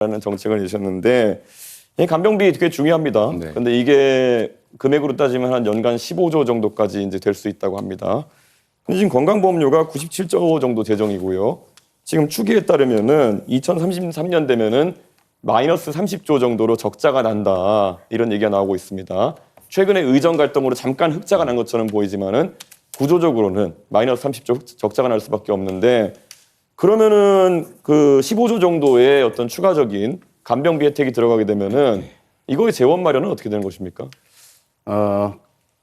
라는 정책을 내셨는데 이 간병비 되게 중요합니다. 네. 근데 이게 금액으로 따지면 한 연간 15조 정도까지 이제 될 수 있다고 합니다. 근데 지금 건강보험료가 97조 정도 재정이고요. 지금 추기에 따르면은 2033년 되면은 마이너스 30조 정도로 적자가 난다. 이런 얘기가 나오고 있습니다. 최근에 의정 갈등으로 잠깐 흑자가 난 것처럼 보이지만은 구조적으로는 마이너스 30조 적자가 날 수밖에 없는데 그러면은 그 15조 정도의 어떤 추가적인 간병비 혜택이 들어가게 되면은 이거의 재원 마련은 어떻게 되는 것입니까?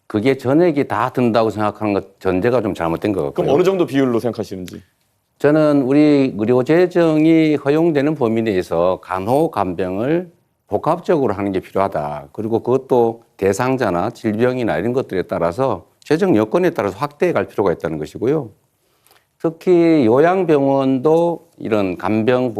그게 전액이 다 든다고 생각하는 것 전제가 좀 잘못된 것 같고요. 그럼 어느 정도 비율로 생각하시는지? 저는 우리 의료재정이 허용되는 범위 내에서 간호, 간병을 복합적으로 하는 게 필요하다. 그리고 그것도 대상자나 질병이나 이런 것들에 따라서 재정 여건에 따라서 확대해 갈 필요가 있다는 것이고요. 특히 요양병원도 이런 간병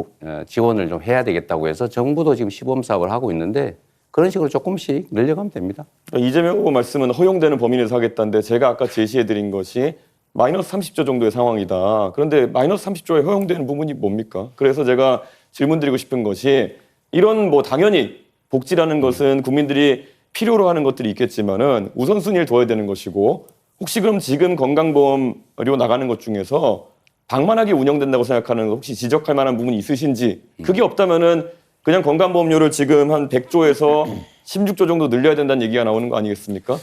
지원을 좀 해야 되겠다고 해서 정부도 지금 시범 사업을 하고 있는데 그런 식으로 조금씩 늘려가면 됩니다. 이재명 후보 말씀은 허용되는 범위 내에서 하겠다는데 제가 아까 제시해드린 것이 마이너스 30조 정도의 상황이다. 그런데 마이너스 30조에 허용되는 부분이 뭡니까? 그래서 제가 질문드리고 싶은 것이 이런 뭐 당연히 복지라는 것은 국민들이 필요로 하는 것들이 있겠지만은 우선순위를 둬야 되는 것이고 혹시 그럼 지금 건강보험료 나가는 것 중에서 방만하게 운영된다고 생각하는 혹시 지적할 만한 부분이 있으신지 그게 없다면은 그냥 건강보험료를 지금 한 100조에서 16조 정도 늘려야 된다는 얘기가 나오는 거 아니겠습니까?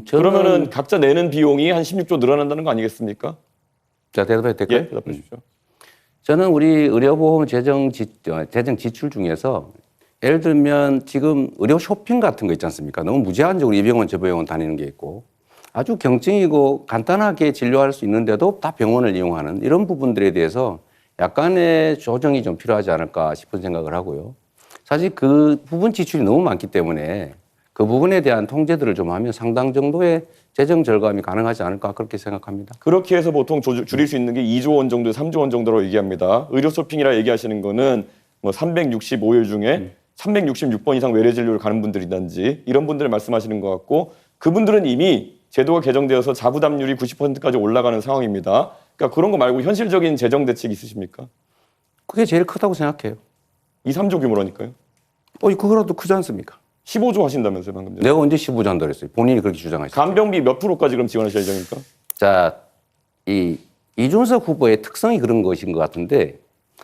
그러면은 각자 내는 비용이 한 16조 늘어난다는 거 아니겠습니까? 자, 대답해도 될까요? 예, 대답해 주십시오. 저는 우리 의료보험 재정 지출 중에서 예를 들면 지금 의료 쇼핑 같은 거 있지 않습니까? 너무 무제한적으로 이 병원 저 병원 다니는 게 있고 아주 경증이고 간단하게 진료할 수 있는데도 다 병원을 이용하는 이런 부분들에 대해서 약간의 조정이 좀 필요하지 않을까 싶은 생각을 하고요. 사실 그 부분 지출이 너무 많기 때문에 그 부분에 대한 통제들을 좀 하면 상당 정도의 재정 절감이 가능하지 않을까 그렇게 생각합니다. 그렇게 해서 보통 줄일 수 있는 게 2조 원 정도, 3조 원 정도로 얘기합니다. 의료 쇼핑이라 얘기하시는 거는 뭐 365일 중에 366번 이상 외래 진료를 가는 분들이든지 이런 분들을 말씀하시는 것 같고 그분들은 이미 제도가 개정되어서 자부담률이 90%까지 올라가는 상황입니다. 그러니까 그런 거 말고 현실적인 재정 대책이 있으십니까? 그게 제일 크다고 생각해요. 2, 3조 규모라니까요. 그거라도 크지 않습니까? 15조 하신다면서요, 방금 전에. 내가 언제 15조 한다고 했어요? 본인이 그렇게 주장하셨어요. 간병비 몇 프로까지 그럼 지원하실 예정입니까? 자, 이준석 후보의 특성이 그런 것인 것 같은데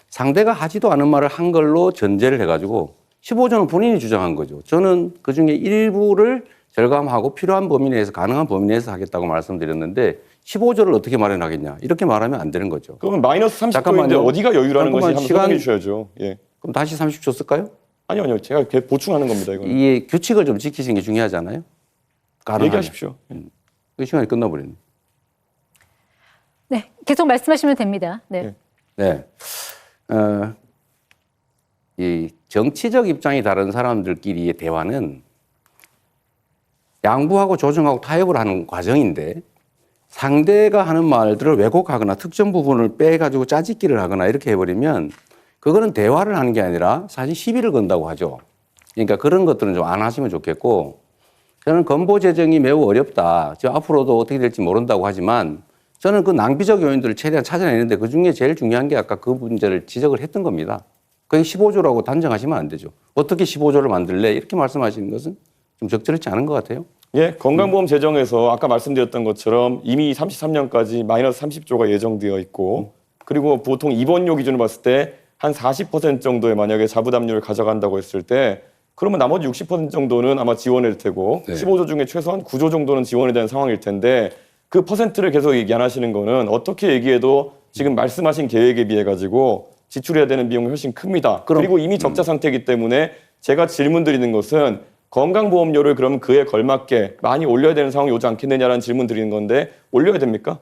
상대가 하지도 않은 말을 한 걸로 전제를 해가지고 15조는 본인이 주장한 거죠. 저는 그중에 일부를 절감하고 필요한 범위 내에서 가능한 범위 내에서 하겠다고 말씀드렸는데 15조를 어떻게 마련하겠냐 이렇게 말하면 안 되는 거죠. 그러면 마이너스 30조인데 잠깐만요. 어디가 여유라는 것이 한번 시간- 설명해 주셔야죠. 예. 그럼 다시 30조 쓸까요? 아니요. 제가 보충하는 겁니다. 이거는. 이 규칙을 좀 지키시는 게 중요하잖아요. 가능하면. 얘기하십시오. 그 시간이 끝나버렸네. 네, 계속 말씀하시면 됩니다. 네. 네. 네. 이 정치적 입장이 다른 사람들끼리의 대화는 양보하고 조정하고 타협을 하는 과정인데 상대가 하는 말들을 왜곡하거나 특정 부분을 빼가지고 짜집기를 하거나 이렇게 해버리면 그거는 대화를 하는 게 아니라 사실 시비를 건다고 하죠. 그러니까 그런 것들은 좀 안 하시면 좋겠고 저는 건보 재정이 매우 어렵다. 앞으로도 어떻게 될지 모른다고 하지만 저는 그 낭비적 요인들을 최대한 찾아내는데 그중에 제일 중요한 게 아까 그 문제를 지적을 했던 겁니다. 그게 15조라고 단정하시면 안 되죠. 어떻게 15조를 만들래? 이렇게 말씀하시는 것은 좀 적절치 않은 것 같아요. 예, 건강보험 재정에서 아까 말씀드렸던 것처럼 이미 33년까지 마이너스 30조가 예정되어 있고 그리고 보통 입원료 기준으로 봤을 때 한 40% 정도의 만약에 자부담률을 가져간다고 했을 때 그러면 나머지 60% 정도는 아마 지원일 테고 네. 15조 중에 최소한 9조 정도는 지원이 되는 상황일 텐데 그 퍼센트를 계속 얘기 안 하시는 거는 어떻게 얘기해도 지금 말씀하신 계획에 비해 가지고 지출해야 되는 비용이 훨씬 큽니다. 그리고 이미 적자 상태이기 때문에 제가 질문 드리는 것은 건강보험료를 그럼 그에 걸맞게 많이 올려야 되는 상황이 오지 않겠느냐라는 질문 드리는 건데 올려야 됩니까?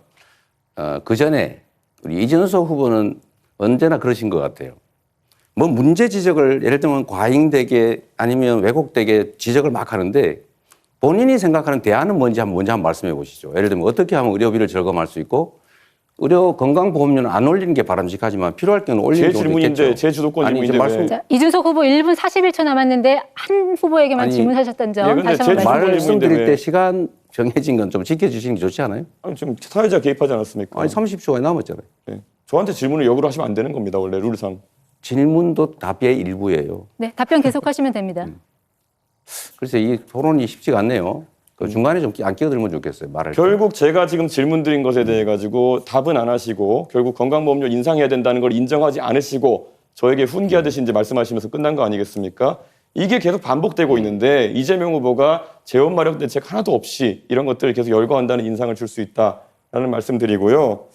그 전에 우리 이준석 후보는 언제나 그러신 것 같아요. 뭐 문제 지적을 예를 들면 과잉되게 아니면 왜곡되게 지적을 막 하는데 본인이 생각하는 대안은 뭔지 먼저 한번 말씀해 보시죠. 예를 들면 어떻게 하면 의료비를 절감할 수 있고 의료 건강보험료는 안 올리는 게 바람직하지만 필요할 때는 올리는 제 경우도 질문인데 있겠죠. 제 주도권 아니, 질문인데 말씀- 왜? 자, 이준석 후보 1분 41초 남았는데 한 후보에게만 아니, 질문하셨던 점 예, 근데 다시 제 한번 말- 말씀드립니다. 말씀드릴 왜- 때 시간 정해진 건 좀 지켜주시는 게 좋지 않아요? 아니, 지금 사회자 개입하지 않았습니까? 아니 30초가 남았잖아요. 예. 저한테 질문을 역으로 하시면 안 되는 겁니다. 원래 룰상. 질문도 답의 일부예요. 네, 답변 계속하시면 됩니다. 글쎄 이 토론이 쉽지가 않네요. 그 중간에 좀 안 끼어들면 좋겠어요. 말할 때. 결국 제가 지금 질문 드린 것에 대해 가지고 답은 안 하시고 결국 건강보험료 인상해야 된다는 걸 인정하지 않으시고 저에게 훈계하듯이 이제 말씀하시면서 끝난 거 아니겠습니까? 이게 계속 반복되고 있는데 이재명 후보가 재원 마련 대책 하나도 없이 이런 것들을 계속 열거한다는 인상을 줄 수 있다라는 말씀드리고요.